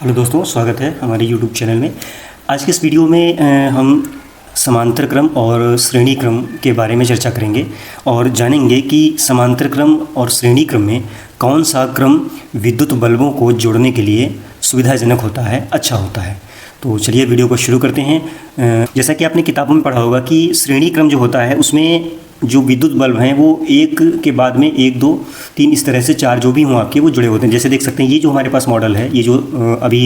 Hello दोस्तों, स्वागत है हमारे YouTube चैनल में। आज के इस वीडियो में हम समांतर क्रम और श्रेणी क्रम के बारे में चर्चा करेंगे और जानेंगे कि समांतर क्रम और श्रेणी क्रम में कौन सा क्रम विद्युत बल्बों को जोड़ने के लिए सुविधाजनक होता है, अच्छा होता है। तो चलिए वीडियो को शुरू करते हैं। जैसा कि आपने किताबों में पढ़ा होगा कि श्रेणी क्रम जो होता है उसमें जो विद्युत बल्ब हैं वो एक के बाद में 1, 2, 3 इस तरह से 4 जो भी हों आपके वो जुड़े होते हैं। जैसे देख सकते हैं ये जो हमारे पास मॉडल है, ये जो अभी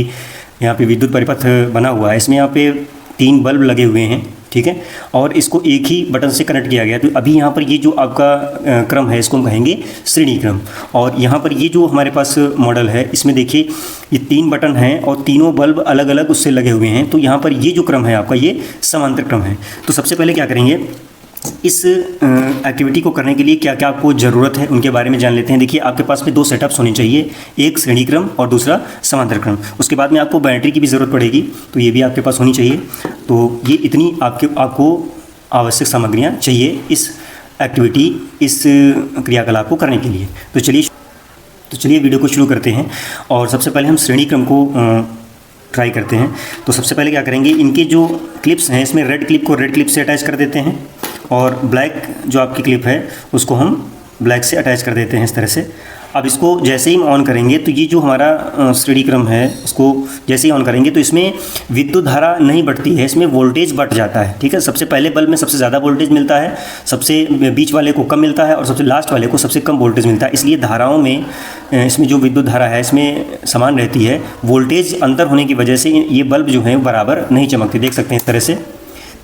यहाँ पे विद्युत परिपथ बना हुआ है, इसमें यहाँ पे 3 बल्ब लगे हुए हैं, ठीक है, और इसको एक ही बटन से कनेक्ट किया गया। तो अभी यहाँ पर ये जो आपका क्रम है इसको हम कहेंगे श्रेणी क्रम। और यहाँ पर ये जो हमारे पास मॉडल है इसमें देखिए ये 3 बटन हैं और तीनों बल्ब अलग अलग उससे लगे हुए हैं। तो यहाँ पर ये जो क्रम है आपका ये समांतर क्रम है। तो सबसे पहले क्या करेंगे, इस एक्टिविटी को करने के लिए क्या क्या आपको ज़रूरत है उनके बारे में जान लेते हैं। देखिए आपके पास में 2 सेटअप्स होने चाहिए, एक श्रेणी क्रम और दूसरा समांतर क्रम। उसके बाद में आपको बैटरी की भी ज़रूरत पड़ेगी, तो ये भी आपके पास होनी चाहिए। तो ये इतनी आपको आवश्यक सामग्रियाँ चाहिए इस एक्टिविटी, इस क्रियाकलाप को करने के लिए। तो चलिए वीडियो को शुरू करते हैं और सबसे पहले हम श्रेणी क्रम को ट्राई करते हैं। तो सबसे पहले क्या करेंगे, इनके जो क्लिप्स हैं इसमें रेड क्लिप को रेड क्लिप से अटैच कर देते हैं और ब्लैक जो आपकी क्लिप है उसको हम ब्लैक से अटैच कर देते हैं इस तरह से। अब इसको जैसे ही हम ऑन करेंगे तो ये जो हमारा श्रेणी क्रम है इसको जैसे ही ऑन करेंगे तो इसमें विद्युत धारा नहीं बढ़ती है, इसमें वोल्टेज बढ़ जाता है, ठीक है। सबसे पहले बल्ब में सबसे ज़्यादा वोल्टेज मिलता है, सबसे बीच वाले को कम मिलता है और सबसे लास्ट वाले को सबसे कम वोल्टेज मिलता है। इसलिए धाराओं में इसमें जो विद्युत धारा है इसमें समान रहती है। वोल्टेज अंतर होने की वजह से ये बल्ब जो है बराबर नहीं चमकते। देख सकते हैं इस तरह से,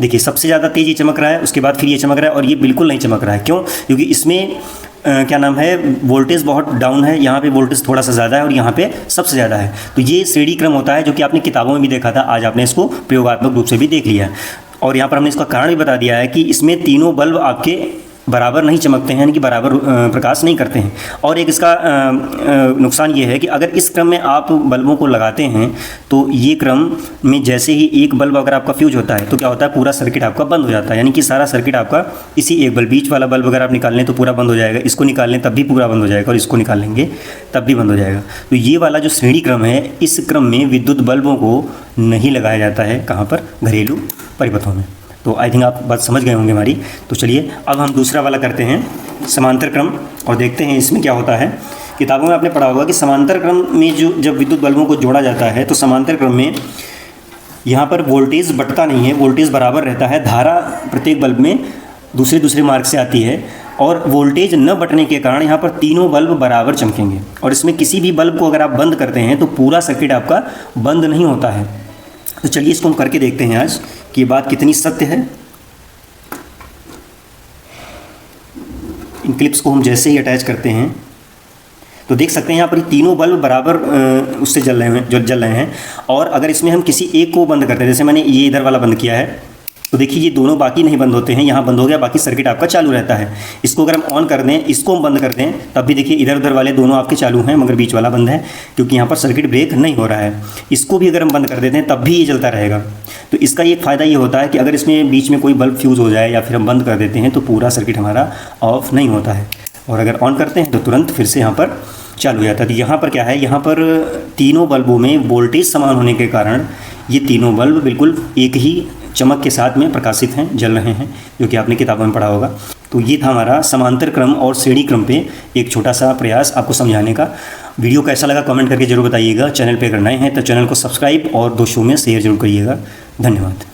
देखिए सबसे ज़्यादा तेज़ ये चमक रहा है, उसके बाद फिर ये चमक रहा है और ये बिल्कुल नहीं चमक रहा है। क्यों? क्योंकि इसमें क्या नाम है, वोल्टेज बहुत डाउन है, यहाँ पे वोल्टेज थोड़ा सा ज़्यादा है और यहाँ पे सबसे ज़्यादा है। तो ये श्रेणी क्रम होता है जो कि आपने किताबों में भी देखा था, आज आपने इसको प्रयोगात्मक रूप से भी देख लिया। और यहाँ पर हमने इसका कारण भी बता दिया है कि इसमें तीनों बल्ब आपके बराबर नहीं चमकते हैं, यानी कि बराबर प्रकाश नहीं करते हैं। और एक इसका नुकसान ये है कि अगर इस क्रम में आप बल्बों को लगाते हैं तो ये क्रम में जैसे ही एक बल्ब अगर आपका फ्यूज होता है तो क्या होता है, पूरा सर्किट आपका बंद हो जाता है। यानी कि सारा सर्किट आपका इसी एक बल्ब, बीच वाला बल्ब अगर आप निकाल लें तो पूरा बंद हो जाएगा, इसको निकाल लें तब भी पूरा बंद हो जाएगा और इसको निकाल लेंगे तब भी बंद हो जाएगा। तो ये वाला जो श्रेणी क्रम है, इस क्रम में विद्युत बल्बों को नहीं लगाया जाता है। कहाँ पर? घरेलू परिपथों में। तो आई थिंक आप बात समझ गए होंगे हमारी। तो चलिए अब हम दूसरा वाला करते हैं, समांतर क्रम, और देखते हैं इसमें क्या होता है। किताबों में आपने पढ़ा होगा कि समांतर क्रम में जब विद्युत बल्बों को जोड़ा जाता है तो समांतर क्रम में यहाँ पर वोल्टेज बढ़ता नहीं है, वोल्टेज बराबर रहता है। धारा प्रत्येक बल्ब में दूसरे मार्ग से आती है और वोल्टेज न बढ़ने के कारण यहाँ पर तीनों बल्ब बराबर चमकेंगे। और इसमें किसी भी बल्ब को अगर आप बंद करते हैं तो पूरा सर्किट आपका बंद नहीं होता है। तो चलिए इसको हम करके देखते हैं आज कि ये बात कितनी सत्य है। इन क्लिप्स को हम जैसे ही अटैच करते हैं तो देख सकते हैं यहाँ पर तीनों बल्ब बराबर उससे जल रहे हैं। और अगर इसमें हम किसी एक को बंद करते हैं, जैसे मैंने ये इधर वाला बंद किया है, तो देखिए ये दोनों बाकी नहीं बंद होते हैं, यहाँ बंद हो गया, बाकी सर्किट आपका चालू रहता है। इसको अगर हम ऑन कर दें, इसको हम बंद कर दें, तब भी देखिए इधर उधर वाले दोनों आपके चालू हैं मगर बीच वाला बंद है क्योंकि यहाँ पर सर्किट ब्रेक नहीं हो रहा है। इसको भी अगर हम बंद कर देते हैं तब भी ये चलता रहेगा। तो इसका एक फ़ायदा ये होता है कि अगर इसमें बीच में कोई बल्ब फ्यूज़ हो जाए या फिर हम बंद कर देते हैं तो पूरा सर्किट हमारा ऑफ नहीं होता है, और अगर ऑन करते हैं तो तुरंत फिर से यहाँ पर चालू हो जाता है। तो यहाँ पर क्या है, यहाँ पर तीनों बल्बों में वोल्टेज समान होने के कारण ये तीनों बल्ब बिल्कुल एक ही चमक के साथ में प्रकाशित हैं, जल रहे हैं, जो कि आपने किताबों में पढ़ा होगा। तो ये था हमारा समांतर क्रम और श्रेणी क्रम पे एक छोटा सा प्रयास आपको समझाने का। वीडियो कैसा लगा कमेंट करके जरूर बताइएगा। चैनल पे अगर नए हैं तो चैनल को सब्सक्राइब और दोस्तों में शेयर जरूर करिएगा। धन्यवाद।